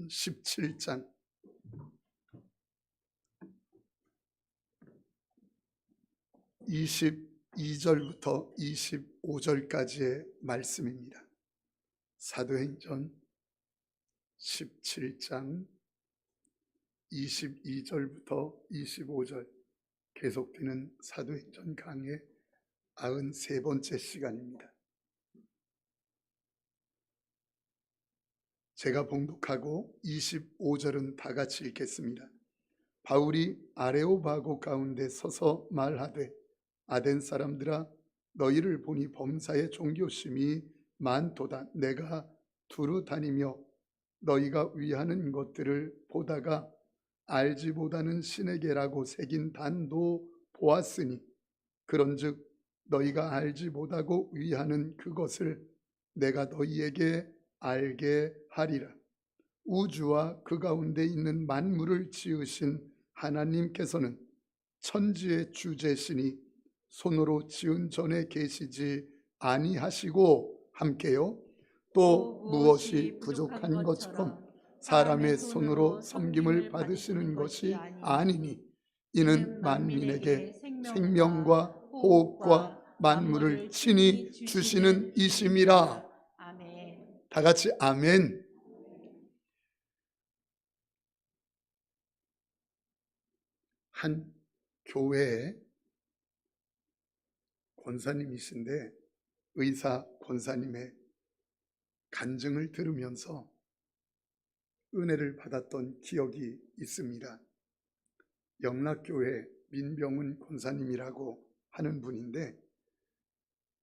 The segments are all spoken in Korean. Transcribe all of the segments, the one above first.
사도행전 17장 22절부터 25절까지의 말씀입니다. 사도행전 17장 22절부터 25절 계속되는 사도행전 강의 93번째 시간입니다. 제가 봉독하고 25절은 다 같이 읽겠습니다. 바울이 아레오바고 가운데 서서 말하되 아덴 사람들아 너희를 보니 범사의 종교심이 많도다. 내가 두루 다니며 너희가 위하는 것들을 보다가 알지 못하는 신에게라고 새긴 단도 보았으니 그런즉 너희가 알지 못하고 위하는 그것을 내가 너희에게 알게 하리라. 우주와 그 가운데 있는 만물을 지으신 하나님께서는 천지의 주제시니 손으로 지은 전에 계시지 아니하시고 함께요 또 무엇이 부족한 것처럼 사람의 손으로 섬김을 받으시는 것이 아니니 이는 만민에게 생명과 호흡과 만물을 친히 주시는 이심이라. 아멘. 다 같이 아멘. 한 교회에 권사님이신데 의사 권사님의 간증을 들으면서 은혜를 받았던 기억이 있습니다. 영락교회 민병훈 권사님이라고 하는 분인데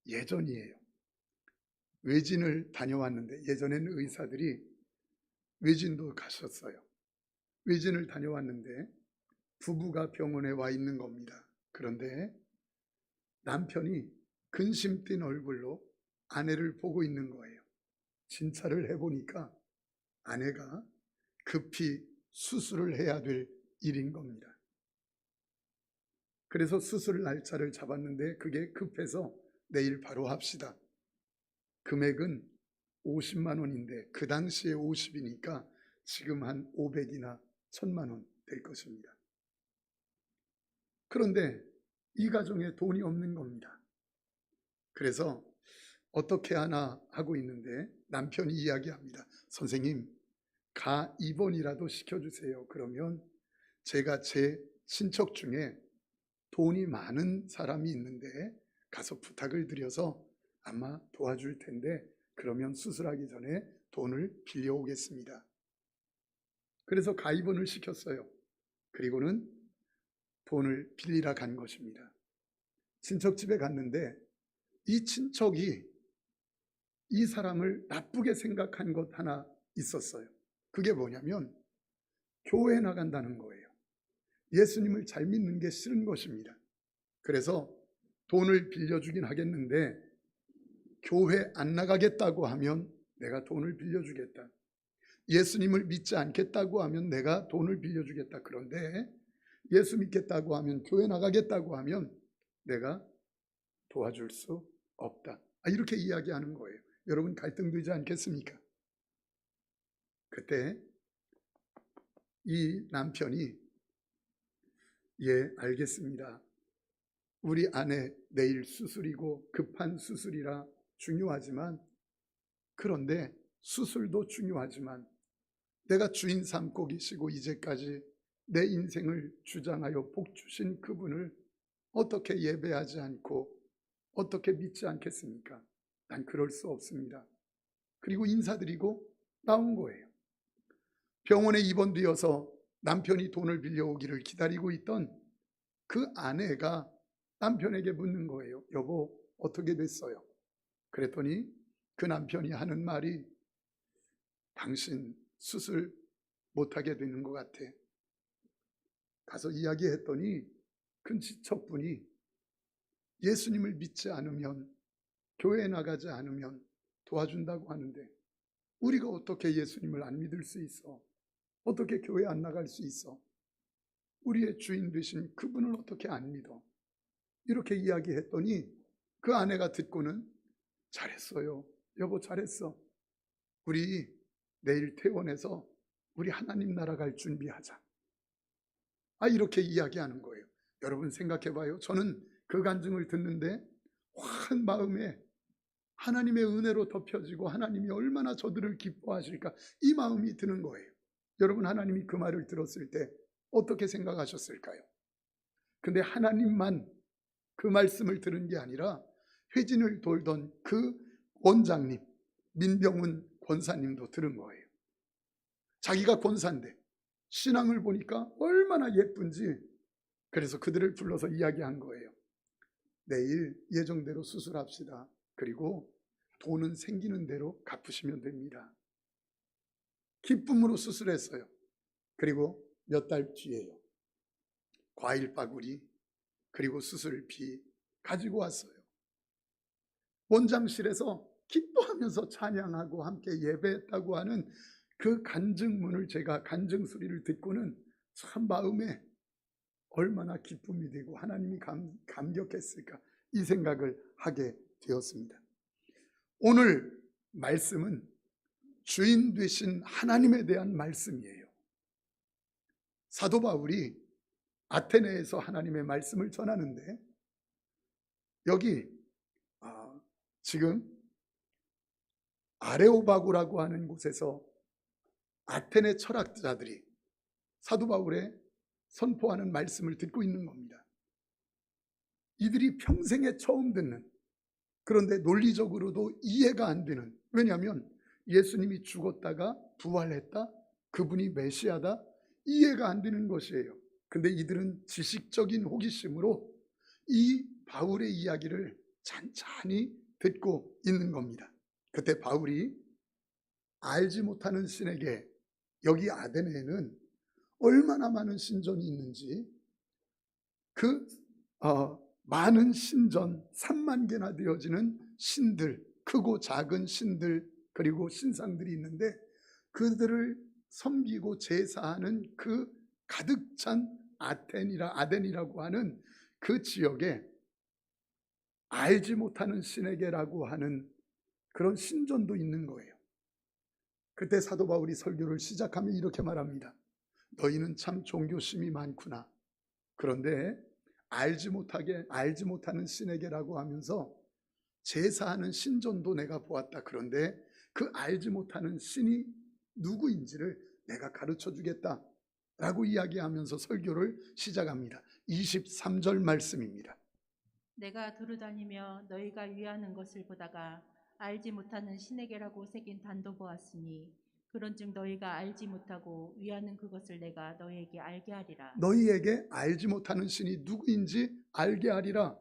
예전이에요. 외진을 다녀왔는데 예전에는 의사들이 외진도 가셨어요. 외진을 다녀왔는데 부부가 병원에 와 있는 겁니다. 그런데 남편이 근심 띤 얼굴로 아내를 보고 있는 거예요. 진찰을 해보니까 아내가 급히 수술을 해야 될 일인 겁니다. 그래서 수술 날짜를 잡았는데 그게 급해서 내일 바로 합시다. 금액은 50만 원인데 그 당시에 50이니까 지금 한 500이나 1000만 원 될 것입니다. 그런데 이 가정에 돈이 없는 겁니다. 그래서 어떻게 하나 하고 있는데 남편이 이야기합니다. 선생님, 가 입원이라도 시켜주세요. 그러면 제가 제 친척 중에 돈이 많은 사람이 있는데 가서 부탁을 드려서 아마 도와줄 텐데 그러면 수술하기 전에 돈을 빌려오겠습니다. 그래서 가 입원을 시켰어요. 그리고는 돈을 빌리러 간 것입니다. 친척 집에 갔는데 이 친척이 이 사람을 나쁘게 생각한 것 하나 있었어요. 그게 뭐냐면 교회에 나간다는 거예요. 예수님을 잘 믿는 게 싫은 것입니다. 그래서 돈을 빌려주긴 하겠는데 교회 안 나가겠다고 하면 내가 돈을 빌려주겠다. 예수님을 믿지 않겠다고 하면 내가 돈을 빌려주겠다. 그런데 예수 믿겠다고 하면 교회 나가겠다고 하면 내가 도와줄 수 없다. 이렇게 이야기하는 거예요. 여러분 갈등되지 않겠습니까? 그때 이 남편이 예, 알겠습니다. 우리 아내 내일 수술이고 급한 수술이라 중요하지만 그런데 수술도 중요하지만 내가 주인 삼고 계시고 이제까지 내 인생을 주장하여 복 주신 그분을 어떻게 예배하지 않고 어떻게 믿지 않겠습니까? 난 그럴 수 없습니다. 그리고 인사드리고 나온 거예요. 병원에 입원되어서 남편이 돈을 빌려오기를 기다리고 있던 그 아내가 남편에게 묻는 거예요. 여보, 어떻게 됐어요? 그랬더니 그 남편이 하는 말이 당신 수술 못하게 되는 것 같아. 가서 이야기했더니 그 친척분이 예수님을 믿지 않으면 교회에 나가지 않으면 도와준다고 하는데 우리가 어떻게 예수님을 안 믿을 수 있어? 어떻게 교회 안 나갈 수 있어? 우리의 주인 되신 그분을 어떻게 안 믿어? 이렇게 이야기했더니 그 아내가 듣고는 잘했어요. 여보 잘했어. 우리 내일 퇴원해서 우리 하나님 나라 갈 준비하자. 이렇게 이야기하는 거예요. 여러분 생각해 봐요. 저는 그 간증을 듣는데 확 마음에 하나님의 은혜로 덮여지고 하나님이 얼마나 저들을 기뻐하실까, 이 마음이 드는 거예요. 여러분, 하나님이 그 말을 들었을 때 어떻게 생각하셨을까요? 근데 하나님만 그 말씀을 들은 게 아니라 회진을 돌던 그 원장님, 민병훈 권사님도 들은 거예요. 자기가 권사인데 신앙을 보니까 얼마나 예쁜지, 그래서 그들을 불러서 이야기한 거예요. 내일 예정대로 수술합시다. 그리고 돈은 생기는 대로 갚으시면 됩니다. 기쁨으로 수술했어요. 그리고 몇 달 뒤에요, 과일 바구니 그리고 수술비 가지고 왔어요. 원장실에서 기뻐하면서 찬양하고 함께 예배했다고 하는 그 간증문을, 제가 간증 소리를 듣고는 참 마음에 얼마나 기쁨이 되고 하나님이 감격했을까, 이 생각을 하게 되었습니다. 오늘 말씀은 주인 되신 하나님에 대한 말씀이에요. 사도 바울이 아테네에서 하나님의 말씀을 전하는데, 여기 지금 아레오바구라고 하는 곳에서 아테네 철학자들이 사도 바울의 선포하는 말씀을 듣고 있는 겁니다. 이들이 평생에 처음 듣는, 그런데 논리적으로도 이해가 안 되는, 왜냐하면 예수님이 죽었다가 부활했다, 그분이 메시아다, 이해가 안 되는 것이에요. 근데 이들은 지식적인 호기심으로 이 바울의 이야기를 찬찬히 듣고 있는 겁니다. 그때 바울이 알지 못하는 신에게, 여기 아데네에는 얼마나 많은 신전이 있는지, 그 많은 신전 3만 개나 되어지는 신들, 크고 작은 신들, 그리고 신상들이 있는데 그들을 섬기고 제사하는 그 가득 찬 아덴이라고 하는 그 지역에 알지 못하는 신에게라고 하는 그런 신전도 있는 거예요. 그때 사도 바울이 설교를 시작하면 이렇게 말합니다. 너희는 참 종교심이 많구나. 그런데 알지 못하는 신에게라고 하면서 제사하는 신전도 내가 보았다. 그런데 그 알지 못하는 신이 누구인지를 내가 가르쳐 주겠다 라고 이야기하면서 설교를 시작합니다. 23절 말씀입니다. 내가 두루다니며 너희가 위하는 것을 보다가 알지 못하는 신에게라고 새긴 단도 보았으니 그런즉 너희가 알지 못하고 위하는 그것을 내가 너희에게 알게 하리라. 너희에게 알지 못하는 신이 누구인지 알게 하리라.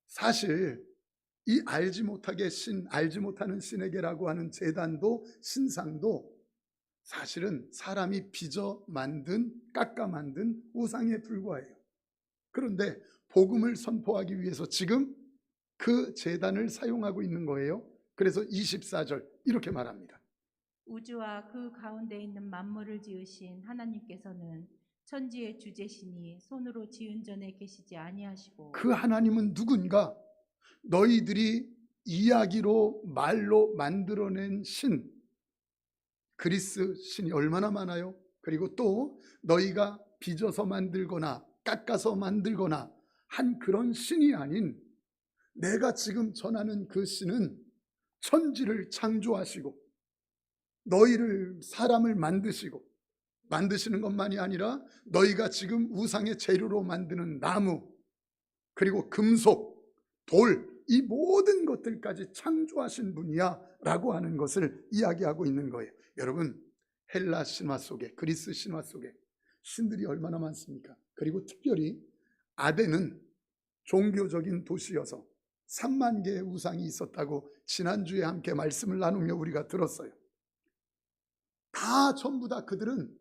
사실 이 알지 못하는 신에게라고 하는 제단도 신상도 사실은 사람이 빚어 만든, 깎아 만든 우상에 불과해요. 그런데 복음을 선포하기 위해서 지금 그 제단을 사용하고 있는 거예요. 그래서 24절 이렇게 말합니다. 우주와 그 가운데 있는 만물을 지으신 하나님께서는 천지의 주제시니 손으로 지은 전에 계시지 아니하시고, 그 하나님은 누군가? 너희들이 이야기로 말로 만들어낸 신, 그리스 신이 얼마나 많아요? 그리고 또 너희가 빚어서 만들거나 깎아서 만들거나 한 그런 신이 아닌, 내가 지금 전하는 그 신은 천지를 창조하시고 너희를, 사람을 만드시는 것만이 아니라 너희가 지금 우상의 재료로 만드는 나무, 그리고 금속, 돌, 이 모든 것들까지 창조하신 분이야 라고 하는 것을 이야기하고 있는 거예요. 여러분, 헬라 신화 속에, 그리스 신화 속에 신들이 얼마나 많습니까? 그리고 특별히 아덴은 종교적인 도시여서 3만 개의 우상이 있었다고 지난주에 함께 말씀을 나누며 우리가 들었어요. 전부 다 그들은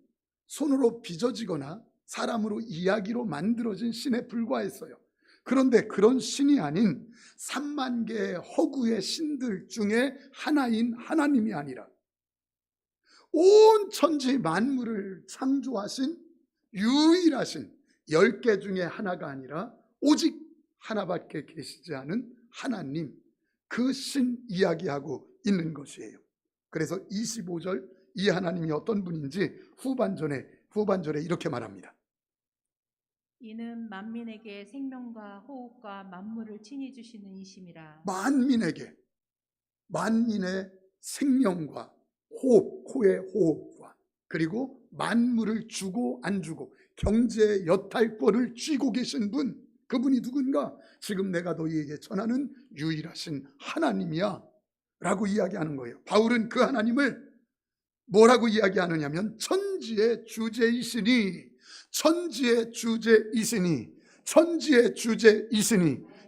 손으로 빚어지거나 사람으로 이야기로 만들어진 신에 불과했어요. 그런데 그런 신이 아닌 3만 개의 허구의 신들 중에 하나인 하나님이 아니라 온 천지 만물을 창조하신 유일하신 10개 중에 하나가 아니라 오직 하나밖에 계시지 않은 하나님, 그 신 이야기하고 있는 것이에요. 그래서 25절 이 하나님이 어떤 분인지 후반절에 이렇게 말합니다. 이는 만민에게 생명과 호흡과 만물을 친히 주시는 이심이라. 만민의 생명과 호흡, 코의 호흡과 그리고 만물을 주고 안 주고 경제의 여탈권을 쥐고 계신 분, 그분이 누군가? 지금 내가 너희에게 전하는 유일하신 하나님이야 라고 이야기하는 거예요. 바울은 그 하나님을 뭐라고 이야기하느냐면 천지의 주제이시니,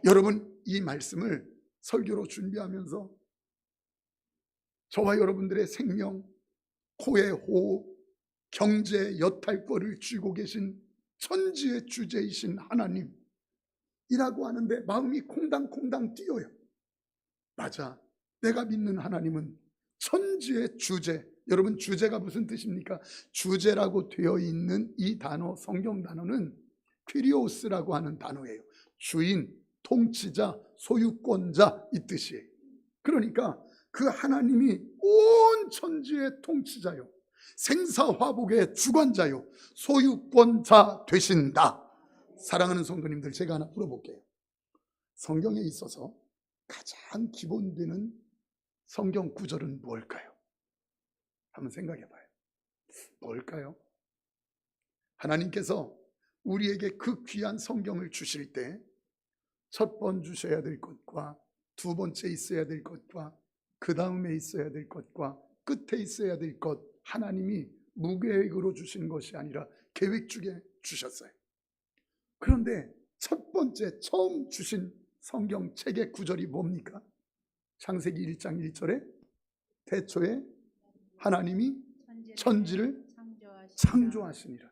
여러분, 이 말씀을 설교로 준비하면서 저와 여러분들의 생명, 코의 호흡, 경제의 여탈권을 쥐고 계신 천지의 주제이신 하나님이라고 하는데 마음이 콩당콩당 뛰어요. 맞아, 내가 믿는 하나님은 천지의 주제. 여러분, 주제가 무슨 뜻입니까? 주제라고 되어 있는 이 단어, 성경 단어는 퀴리오스라고 하는 단어예요. 주인, 통치자, 소유권자, 이 뜻이에요. 그러니까 그 하나님이 온 천지의 통치자요, 생사화복의 주관자요, 소유권자 되신다. 사랑하는 성도님들, 제가 하나 물어볼게요. 성경에 있어서 가장 기본되는 성경 구절은 뭘까요? 한번 생각해 봐요. 뭘까요? 하나님께서 우리에게 그 귀한 성경을 주실 때 첫 번 주셔야 될 것과 두 번째 있어야 될 것과 그 다음에 있어야 될 것과 끝에 있어야 될 것, 하나님이 무계획으로 주신 것이 아니라 계획 중에 주셨어요. 그런데 첫 번째 처음 주신 성경 책의 구절이 뭡니까? 창세기 1장 1절에 태초에 하나님이 천지를 창조하시니라.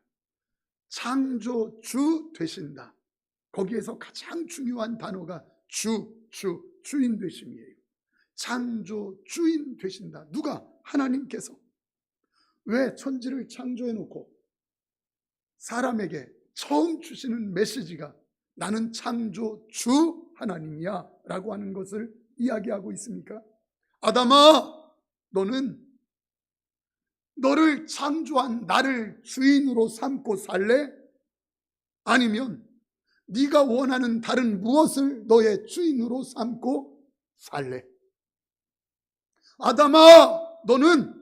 창조주 되신다. 거기에서 가장 중요한 단어가 주인 되심이에요. 창조주인 되신다. 누가? 하나님께서. 왜 천지를 창조해 놓고 사람에게 처음 주시는 메시지가 나는 창조주 하나님이야 라고 하는 것을 이야기하고 있습니까? 아담아, 너는 너를 창조한 나를 주인으로 삼고 살래? 아니면 네가 원하는 다른 무엇을 너의 주인으로 삼고 살래? 아담아, 너는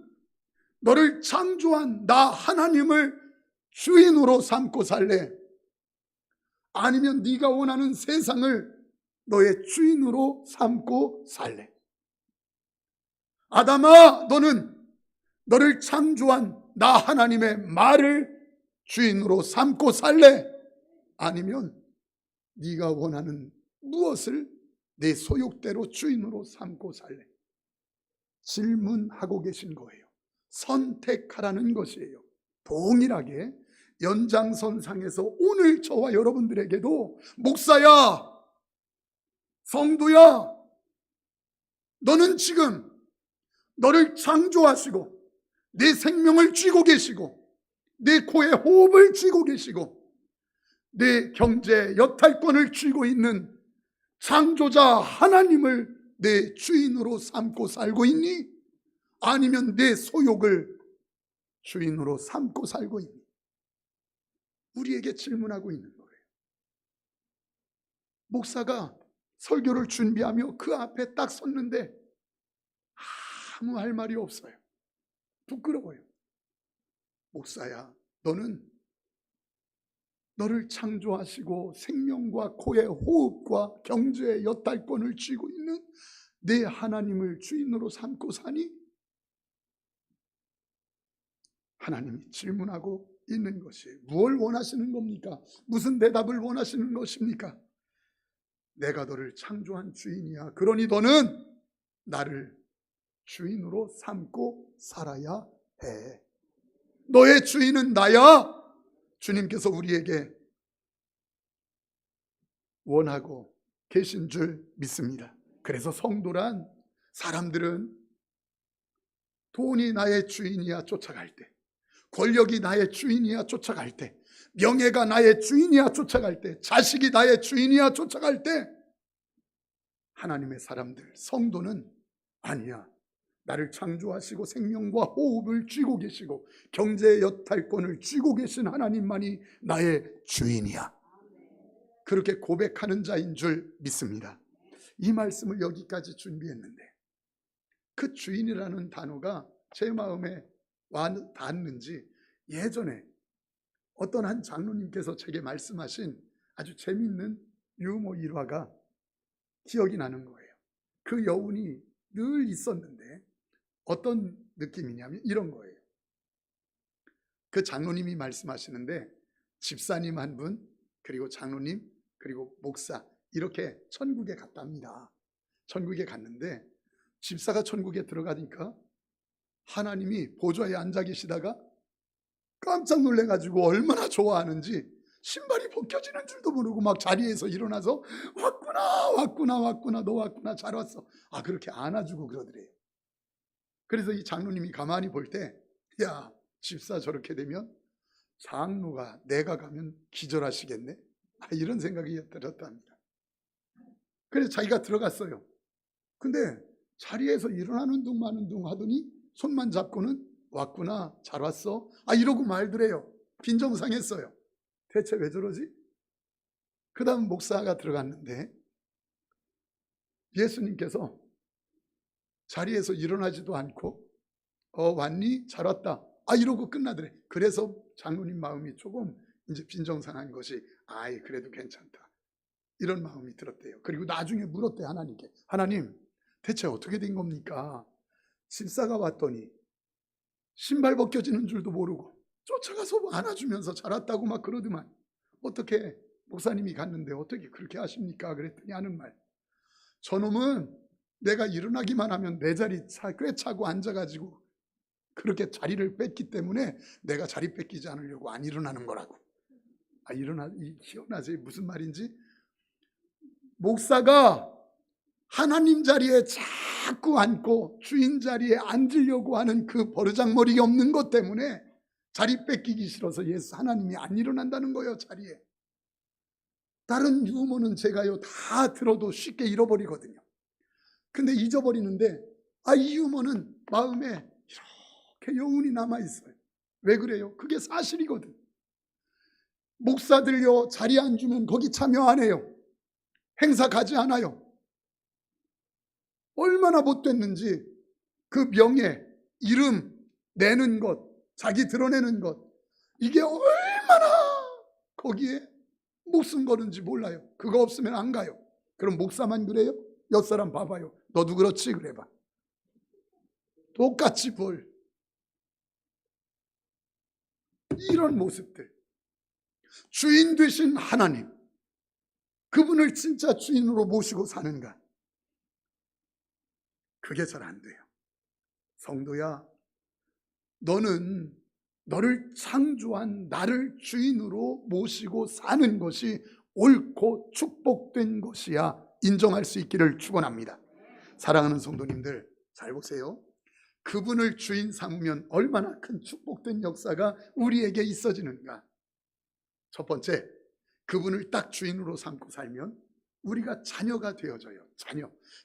너를 창조한 나 하나님을 주인으로 삼고 살래? 아니면 네가 원하는 세상을 너의 주인으로 삼고 살래? 아담아, 너는 너를 창조한 나 하나님의 말을 주인으로 삼고 살래? 아니면 네가 원하는 무엇을 내 소욕대로 주인으로 삼고 살래? 질문하고 계신 거예요. 선택하라는 것이에요. 동일하게 연장선상에서 오늘 저와 여러분들에게도 목사야, 성도야, 너는 지금 너를 창조하시고 내 생명을 쥐고 계시고 내 코에 호흡을 쥐고 계시고 내 경제 여탈권을 쥐고 있는 창조자 하나님을 내 주인으로 삼고 살고 있니? 아니면 내 소욕을 주인으로 삼고 살고 있니? 우리에게 질문하고 있는 거예요. 목사가 설교를 준비하며 그 앞에 딱 섰는데 아무 할 말이 없어요. 부끄러워요. 목사야, 너는 너를 창조하시고 생명과 코의 호흡과 경제의 여탈권을 쥐고 있는 내 하나님을 주인으로 삼고 사니? 하나님이 질문하고 있는 것이에요. 무엇을 원하시는 겁니까? 무슨 대답을 원하시는 것입니까? 내가 너를 창조한 주인이야. 그러니 너는 나를 주인으로 삼고 살아야 해. 너의 주인은 나야. 주님께서 우리에게 원하고 계신 줄 믿습니다. 그래서 성도란 사람들은 돈이 나의 주인이야 쫓아갈 때, 권력이 나의 주인이야 쫓아갈 때, 명예가 나의 주인이야 쫓아갈 때, 자식이 나의 주인이야 쫓아갈 때, 하나님의 사람들, 성도는 아니야. 나를 창조하시고 생명과 호흡을 쥐고 계시고 경제의 여탈권을 쥐고 계신 하나님만이 나의 주인이야. 그렇게 고백하는 자인 줄 믿습니다. 이 말씀을 여기까지 준비했는데 그 주인이라는 단어가 제 마음에 닿았는지 예전에 어떤 한 장로님께서 제게 말씀하신 아주 재밌는 유머 일화가 기억이 나는 거예요. 그 여운이 늘 있었는데 어떤 느낌이냐면 이런 거예요. 그 장로님이 말씀하시는데 집사님 한 분, 그리고 장로님, 그리고 목사 이렇게 천국에 갔답니다. 천국에 갔는데 집사가 천국에 들어가니까 하나님이 보좌에 앉아 계시다가 깜짝 놀래가지고 얼마나 좋아하는지 신발이 벗겨지는 줄도 모르고 막 자리에서 일어나서 왔구나 너 왔구나 잘 왔어. 그렇게 안아주고 그러더래요. 그래서 이 장로님이 가만히 볼 때 야 집사 저렇게 되면 장로가 내가 가면 기절하시겠네. 이런 생각이 들었답니다. 그래서 자기가 들어갔어요. 근데 자리에서 일어나는 둥 마는 둥 하더니 손만 잡고는 왔구나 잘 왔어 이러고 말더래요. 빈정상했어요. 대체 왜 저러지? 그 다음 목사가 들어갔는데 예수님께서 자리에서 일어나지도 않고 왔니? 잘 왔다 이러고 끝나더래. 그래서 장로님 마음이 조금 이제 빈정상한 것이 그래도 괜찮다 이런 마음이 들었대요. 그리고 나중에 물었대 하나님께. 하나님 대체 어떻게 된 겁니까? 집사가 왔더니 신발 벗겨지는 줄도 모르고 쫓아가서 안아주면서 잘 왔다고 막 그러더만 어떻게 목사님이 갔는데 어떻게 그렇게 하십니까? 그랬더니 하는 말, 저놈은 내가 일어나기만 하면 내 자리 꿰차고 앉아가지고 그렇게 자리를 뺐기 때문에 내가 자리 뺏기지 않으려고 안 일어나는 거라고. 기억나세요? 무슨 말인지? 목사가 하나님 자리에 자꾸 앉고 주인 자리에 앉으려고 하는 그 버르장머리가 없는 것 때문에 자리 뺏기기 싫어서 하나님이 안 일어난다는 거예요. 자리에. 다른 유머는 제가요 다 들어도 쉽게 잃어버리거든요. 근데 잊어버리는데 이 유머는 마음에 이렇게 여운이 남아있어요. 왜 그래요? 그게 사실이거든. 목사들요 자리에 앉으면 거기 참여 안 해요. 행사 가지 않아요. 얼마나 못됐는지 그 명예, 이름 내는 것, 자기 드러내는 것, 이게 얼마나 거기에 목숨 거는지 몰라요. 그거 없으면 안 가요. 그럼 목사만 그래요? 옆사람 봐봐요. 너도 그렇지? 그래봐. 똑같이 볼. 이런 모습들. 주인 되신 하나님, 그분을 진짜 주인으로 모시고 사는가? 그게 잘 안 돼요. 성도야, 너는 너를 창조한 나를 주인으로 모시고 사는 것이 옳고 축복된 것이야 인정할 수 있기를 축원합니다. 사랑하는 성도님들 잘 보세요. 그분을 주인 삼으면 얼마나 큰 축복된 역사가 우리에게 있어지는가. 첫 번째, 그분을 딱 주인으로 삼고 살면 우리가 자녀가 되어져요.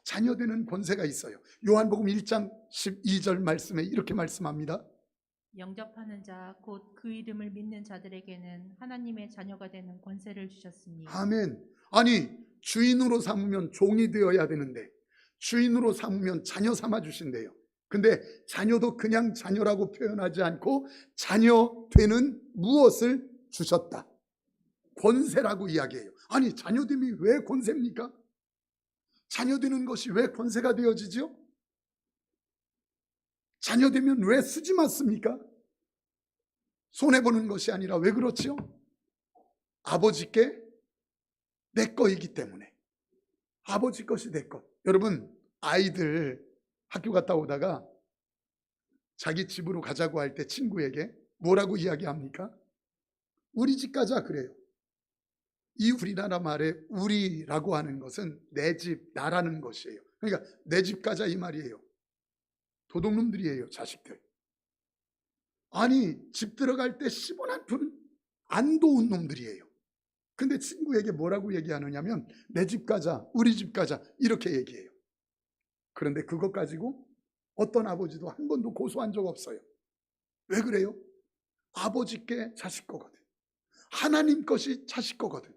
자녀 되는 권세가 있어요. 요한복음 1장 12절 말씀에 이렇게 말씀합니다. 영접하는 자 곧 그 이름을 믿는 자들에게는 하나님의 자녀가 되는 권세를 주셨으니. 아멘. 아니 주인으로 삼으면 종이 되어야 되는데 주인으로 삼으면 자녀 삼아 주신대요. 근데 자녀도 그냥 자녀라고 표현하지 않고 자녀 되는 무엇을 주셨다. 권세라고 이야기해요. 아니 자녀됨이 왜 권세입니까? 자녀되는 것이 왜 권세가 되어지죠? 자녀되면 왜 쓰지 맞습니까? 손해보는 것이 아니라 왜 그렇지요? 아버지께 내 거이기 때문에. 아버지 것이 내 것. 여러분 아이들 학교 갔다 오다가 자기 집으로 가자고 할 때 친구에게 뭐라고 이야기합니까? 우리 집 가자 그래요. 이 우리나라 말에 우리라고 하는 것은 내 집, 나라는 것이에요. 그러니까 내 집 가자 이 말이에요. 도둑놈들이에요, 자식들. 아니 집 들어갈 때 10원 한 푼 안 도운 놈들이에요. 근데 친구에게 뭐라고 얘기하느냐면 내 집 가자, 우리 집 가자 이렇게 얘기해요. 그런데 그것 가지고 어떤 아버지도 한 번도 고소한 적 없어요. 왜 그래요? 아버지께 자식 거거든. 하나님 것이 자식 거거든.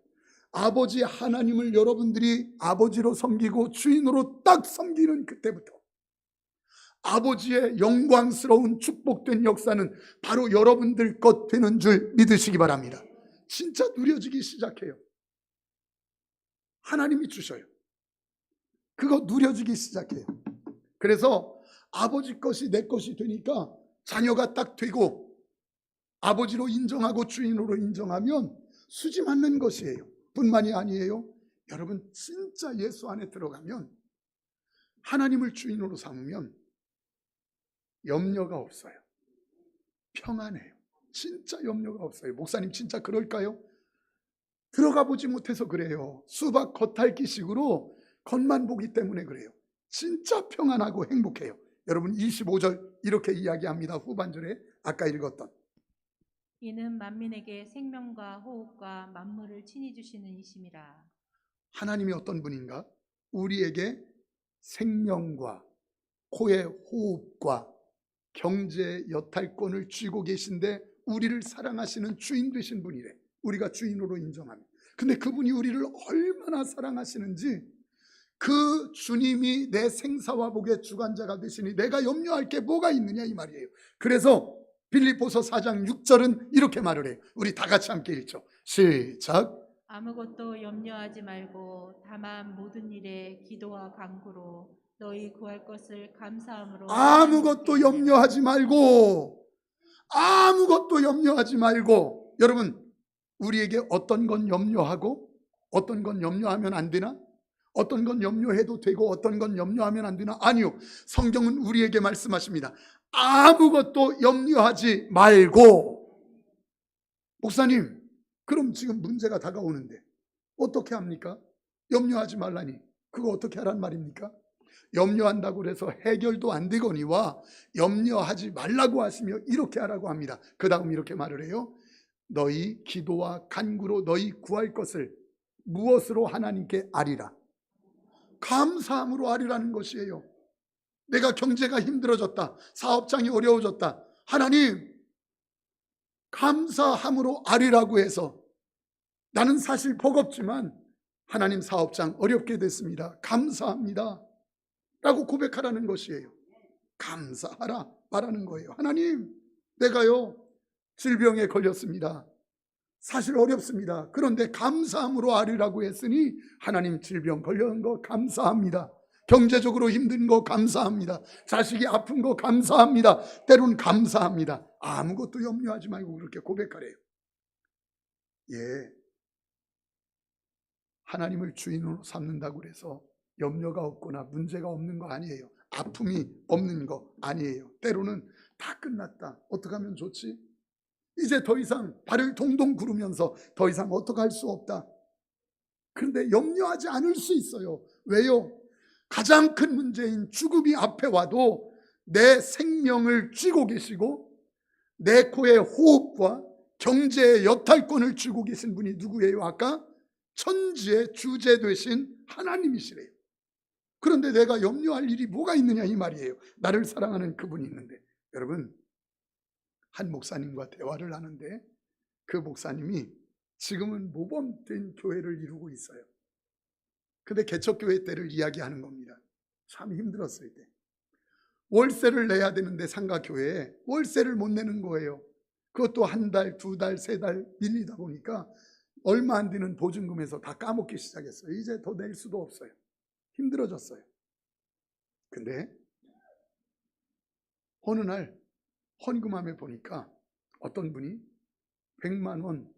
아버지 하나님을 여러분들이 아버지로 섬기고 주인으로 딱 섬기는 그때부터 아버지의 영광스러운 축복된 역사는 바로 여러분들 것 되는 줄 믿으시기 바랍니다. 진짜 누려지기 시작해요. 하나님이 주셔요. 그거 누려지기 시작해요. 그래서 아버지 것이 내 것이 되니까 자녀가 딱 되고 아버지로 인정하고 주인으로 인정하면 수지 맞는 것이에요. 뿐만이 아니에요. 여러분 진짜 예수 안에 들어가면 하나님을 주인으로 삼으면 염려가 없어요. 평안해요. 진짜 염려가 없어요. 목사님 진짜 그럴까요? 들어가 보지 못해서 그래요. 수박 겉핥기식으로 겉만 보기 때문에 그래요. 진짜 평안하고 행복해요. 여러분 25절 이렇게 이야기합니다. 후반절에 아까 읽었던 이는 만민에게 생명과 호흡과 만물을 친히 주시는 이심이라. 하나님이 어떤 분인가? 우리에게 생명과 코의 호흡과 경제의 여탈권을 쥐고 계신데 우리를 사랑하시는 주인 되신 분이래. 우리가 주인으로 인정하면. 근데 그분이 우리를 얼마나 사랑하시는지 그 주님이 내 생사와 복의 주관자가 되시니 내가 염려할 게 뭐가 있느냐 이 말이에요. 그래서 빌립보서 4장 6절은 이렇게 말을 해요. 우리 다 같이 함께 읽죠. 시작. 아무것도 염려하지 말고 다만 모든 일에 기도와 간구로 너희 구할 것을 감사함으로 아무것도 염려하지 말고 아무것도 염려하지 말고 여러분 우리에게 어떤 건 염려하고 어떤 건 염려하면 안 되나? 어떤 건 염려해도 되고 어떤 건 염려하면 안 되나? 아니요. 성경은 우리에게 말씀하십니다. 아무것도 염려하지 말고. 목사님, 그럼 지금 문제가 다가오는데 어떻게 합니까? 염려하지 말라니. 그거 어떻게 하란 말입니까? 염려한다고 해서 해결도 안 되거니와 염려하지 말라고 하시며 이렇게 하라고 합니다. 그 다음 이렇게 말을 해요. 너희 기도와 간구로 너희 구할 것을 무엇으로 하나님께 아리라. 감사함으로 아리라는 것이에요. 내가 경제가 힘들어졌다. 사업장이 어려워졌다. 하나님 감사함으로 아리라고 해서 나는 사실 버겁지만 하나님 사업장 어렵게 됐습니다. 감사합니다. 라고 고백하라는 것이에요. 감사하라 말하는 거예요. 하나님 내가요 질병에 걸렸습니다. 사실 어렵습니다. 그런데 감사함으로 아리라고 했으니 하나님 질병 걸려는 거 감사합니다. 경제적으로 힘든 거 감사합니다. 자식이 아픈 거 감사합니다. 때로는 감사합니다. 아무것도 염려하지 말고 그렇게 고백하래요. 예, 하나님을 주인으로 삼는다고 해서 염려가 없거나 문제가 없는 거 아니에요. 아픔이 없는 거 아니에요. 때로는 다 끝났다. 어떻게 하면 좋지? 이제 더 이상 발을 동동 구르면서 더 이상 어떻게 할 수 없다. 그런데 염려하지 않을 수 있어요. 왜요? 가장 큰 문제인 죽음이 앞에 와도 내 생명을 쥐고 계시고 내 코의 호흡과 경제의 여탈권을 쥐고 계신 분이 누구예요? 아까 천지의 주제 되신 하나님이시래요. 그런데 내가 염려할 일이 뭐가 있느냐 이 말이에요. 나를 사랑하는 그분이 있는데. 여러분 한 목사님과 대화를 하는데 그 목사님이 지금은 모범된 교회를 이루고 있어요. 근데 개척교회 때를 이야기하는 겁니다. 참 힘들었을 때 월세를 내야 되는데 상가교회에 월세를 못 내는 거예요. 그것도 한 달, 두 달, 세 달 밀리다 보니까 얼마 안 되는 보증금에서 다 까먹기 시작했어요. 이제 더 낼 수도 없어요. 힘들어졌어요. 근데 어느 날 헌금함에 보니까 어떤 분이 100만 원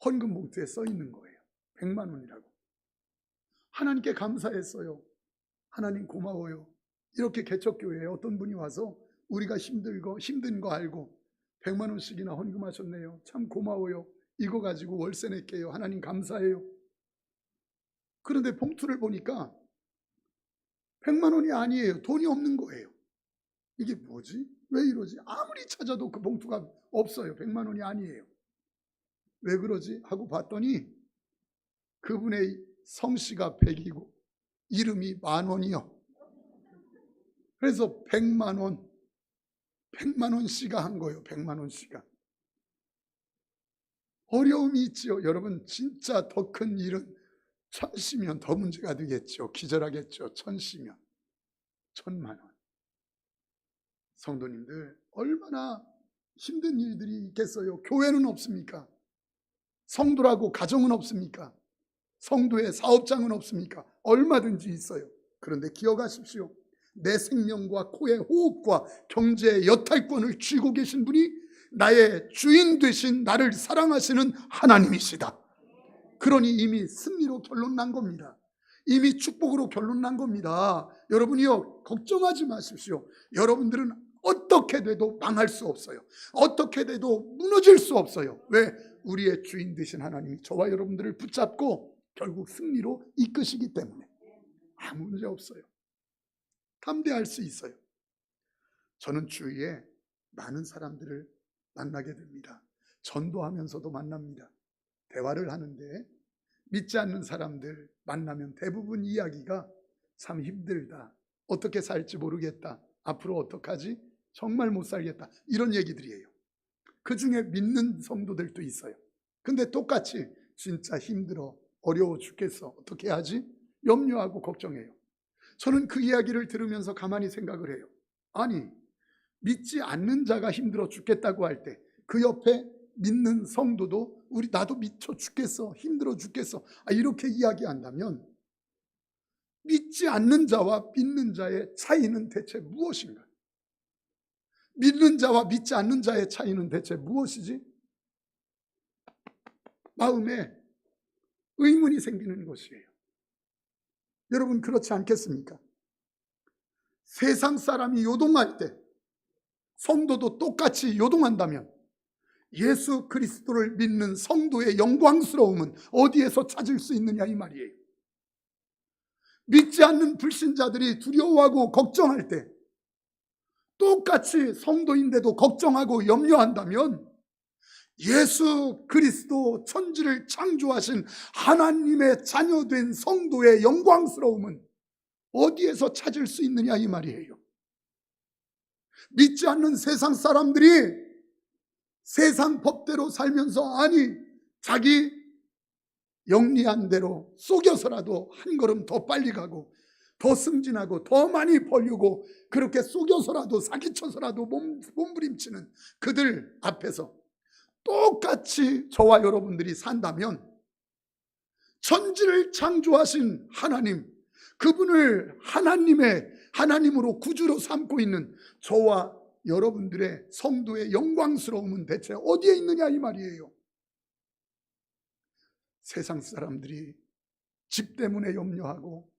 헌금 봉투에 써 있는 거예요. 100만 원이라고. 하나님께 감사했어요. 하나님 고마워요. 이렇게 개척교회에 어떤 분이 와서 우리가 힘든 거 알고 100만 원씩이나 헌금하셨네요. 참 고마워요. 이거 가지고 월세 낼게요. 하나님 감사해요. 그런데 봉투를 보니까 100만 원이 아니에요. 돈이 없는 거예요. 이게 뭐지? 왜 이러지? 아무리 찾아도 그 봉투가 없어요. 100만 원이 아니에요. 왜 그러지? 하고 봤더니 그분의 성씨가 100이고 이름이 만원이요. 그래서 100만 원 씨가 한 거예요. 100만 원 씨가. 어려움이 있지요. 여러분, 진짜 더 큰 일은 1000시면 더 문제가 되겠죠. 기절하겠죠. 1000시면 1000만 원. 성도님들, 얼마나 힘든 일들이 있겠어요. 교회는 없습니까? 성도라고 가정은 없습니까? 성도의 사업장은 없습니까? 얼마든지 있어요. 그런데 기억하십시오. 내 생명과 코의 호흡과 경제의 여탈권을 쥐고 계신 분이 나의 주인 되신 나를 사랑하시는 하나님이시다. 그러니 이미 승리로 결론 난 겁니다. 이미 축복으로 결론 난 겁니다. 여러분이요, 걱정하지 마십시오. 여러분들은 어떻게 돼도 망할 수 없어요. 어떻게 돼도 무너질 수 없어요. 왜? 우리의 주인 되신 하나님이 저와 여러분들을 붙잡고 결국 승리로 이끄시기 때문에 아무 문제 없어요. 담대할 수 있어요. 저는 주위에 많은 사람들을 만나게 됩니다. 전도하면서도 만납니다. 대화를 하는데 믿지 않는 사람들 만나면 대부분 이야기가 참 힘들다. 어떻게 살지 모르겠다. 앞으로 어떡하지? 정말 못 살겠다. 이런 얘기들이에요. 그 중에 믿는 성도들도 있어요. 근데 똑같이 진짜 힘들어. 어려워 죽겠어. 어떻게 하지? 염려하고 걱정해요. 저는 그 이야기를 들으면서 가만히 생각을 해요. 아니, 믿지 않는 자가 힘들어 죽겠다고 할 때 그 옆에 믿는 성도도 나도 미쳐 죽겠어. 힘들어 죽겠어. 이렇게 이야기한다면 믿지 않는 자와 믿는 자의 차이는 대체 무엇인가? 믿는 자와 믿지 않는 자의 차이는 대체 무엇이지? 마음에 의문이 생기는 것이에요. 여러분, 그렇지 않겠습니까? 세상 사람이 요동할 때 성도도 똑같이 요동한다면 예수 그리스도를 믿는 성도의 영광스러움은 어디에서 찾을 수 있느냐 이 말이에요. 믿지 않는 불신자들이 두려워하고 걱정할 때 똑같이 성도인데도 걱정하고 염려한다면 예수 그리스도 천지를 창조하신 하나님의 자녀된 성도의 영광스러움은 어디에서 찾을 수 있느냐 이 말이에요. 믿지 않는 세상 사람들이 세상 법대로 살면서 자기 영리한 대로 속여서라도 한 걸음 더 빨리 가고 더 승진하고 더 많이 벌려고 그렇게 속여서라도 사기쳐서라도 몸부림치는 그들 앞에서 똑같이 저와 여러분들이 산다면 천지를 창조하신 하나님, 그분을 하나님으로 구주로 삼고 있는 저와 여러분들의 성도의 영광스러움은 대체 어디에 있느냐 이 말이에요. 세상 사람들이 집 때문에 염려하고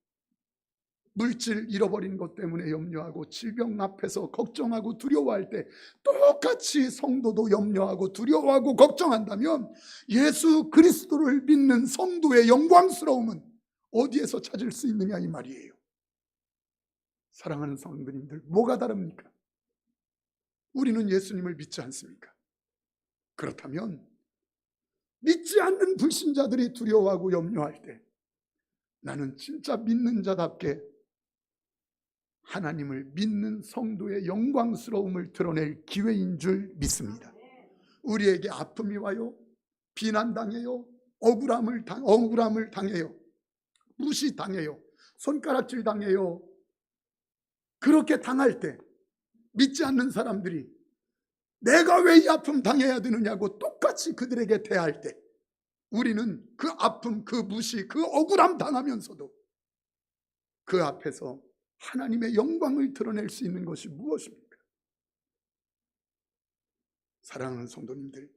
물질 잃어버린 것 때문에 염려하고 질병 앞에서 걱정하고 두려워할 때 똑같이 성도도 염려하고 두려워하고 걱정한다면 예수 그리스도를 믿는 성도의 영광스러움은 어디에서 찾을 수 있느냐 이 말이에요. 사랑하는 성도님들, 뭐가 다릅니까? 우리는 예수님을 믿지 않습니까? 그렇다면 믿지 않는 불신자들이 두려워하고 염려할 때 나는 진짜 믿는 자답게 하나님을 믿는 성도의 영광스러움을 드러낼 기회인 줄 믿습니다. 우리에게 아픔이 와요. 비난당해요. 억울함을 당해요. 무시당해요. 손가락질 당해요. 그렇게 당할 때 믿지 않는 사람들이 내가 왜 이 아픔 당해야 되느냐고 똑같이 그들에게 대할 때 우리는 그 아픔, 그 무시, 그 억울함 당하면서도 그 앞에서 하나님의 영광을 드러낼 수 있는 것이 무엇입니까? 사랑하는 성도님들,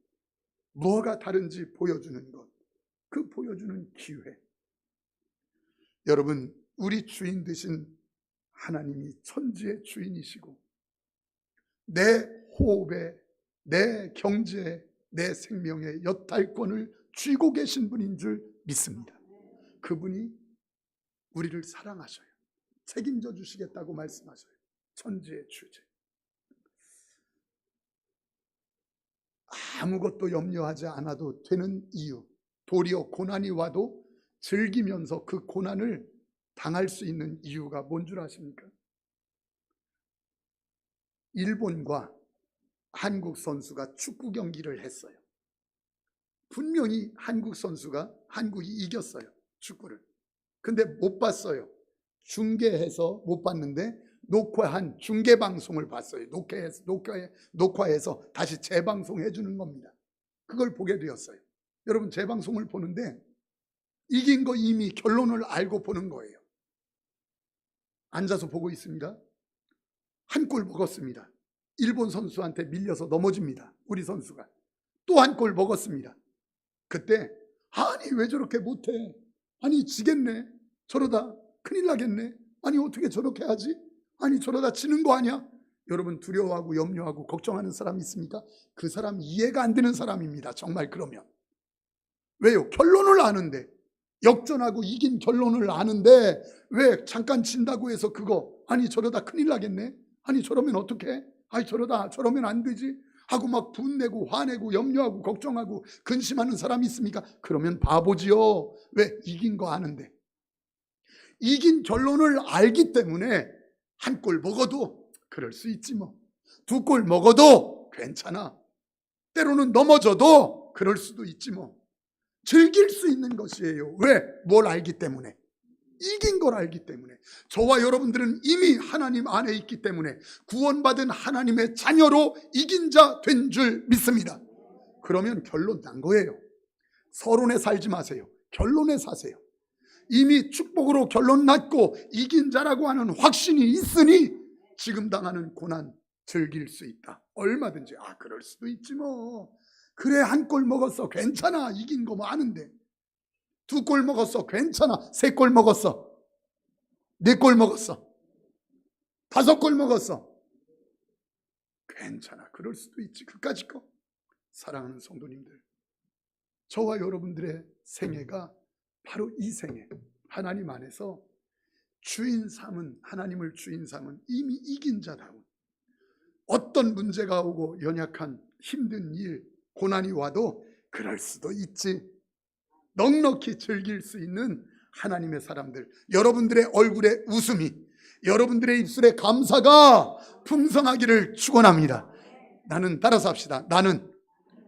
뭐가 다른지 보여주는 것, 그 보여주는 기회. 여러분, 우리 주인 되신 하나님이 천지의 주인이시고 내 호흡에, 내 경제에, 내 생명의 여탈권을 쥐고 계신 분인 줄 믿습니다. 그분이 우리를 사랑하셔요. 책임져 주시겠다고 말씀하셔요. 천지의 주제. 아무것도 염려하지 않아도 되는 이유, 도리어 고난이 와도 즐기면서 그 고난을 당할 수 있는 이유가 뭔 줄 아십니까? 일본과 한국 선수가 축구 경기를 했어요. 분명히 한국이 이겼어요, 축구를. 근데 못 봤어요. 중계해서 못 봤는데 녹화한 중계방송을 봤어요. 녹화해서 다시 재방송해 주는 겁니다. 그걸 보게 되었어요. 여러분, 재방송을 보는데 이긴 거 이미 결론을 알고 보는 거예요. 앉아서 보고 있습니다. 한 골 먹었습니다. 일본 선수한테 밀려서 넘어집니다. 우리 선수가 또 한 골 먹었습니다. 그때 아니 왜 저렇게 못해? 아니 지겠네. 저러다 큰일 나겠네. 아니 어떻게 저렇게 하지? 아니 저러다 지는 거 아니야? 여러분, 두려워하고 염려하고 걱정하는 사람 있습니까? 그 사람 이해가 안 되는 사람입니다. 정말. 그러면 왜요? 결론을 아는데, 역전하고 이긴 결론을 아는데 왜 잠깐 진다고 해서 그거 아니 저러다 큰일 나겠네. 아니 저러면 어떡해? 아니 저러면 안 되지 하고 막 분내고 화내고 염려하고 걱정하고 근심하는 사람이 있습니까? 그러면 바보지요. 왜? 이긴 거 아는데. 이긴 결론을 알기 때문에 한 골 먹어도 그럴 수 있지 뭐. 두 골 먹어도 괜찮아. 때로는 넘어져도 그럴 수도 있지 뭐. 즐길 수 있는 것이에요. 왜? 뭘 알기 때문에. 이긴 걸 알기 때문에. 저와 여러분들은 이미 하나님 안에 있기 때문에 구원받은 하나님의 자녀로 이긴 자 된 줄 믿습니다. 그러면 결론 난 거예요. 서론에 살지 마세요. 결론에 사세요. 이미 축복으로 결론 났고 이긴 자라고 하는 확신이 있으니 지금 당하는 고난 즐길 수 있다. 얼마든지. 그럴 수도 있지 뭐. 그래, 한 골 먹었어. 괜찮아. 이긴 거 뭐 아는데. 두 골 먹었어. 괜찮아. 세 골 먹었어. 네 골 먹었어. 다섯 골 먹었어. 괜찮아. 그럴 수도 있지. 그까짓 거. 사랑하는 성도님들, 저와 여러분들의 생애가 바로 이 생애, 하나님 안에서 하나님을 주인 삼은 이미 이긴 자다운, 어떤 문제가 오고 연약한 힘든 일, 고난이 와도 그럴 수도 있지, 넉넉히 즐길 수 있는 하나님의 사람들, 여러분들의 얼굴에 웃음이, 여러분들의 입술에 감사가 풍성하기를 축원합니다. 나는, 따라서 합시다. 나는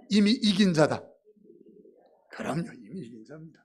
이미 이긴 자다. 그럼요, 이미 이긴 자입니다.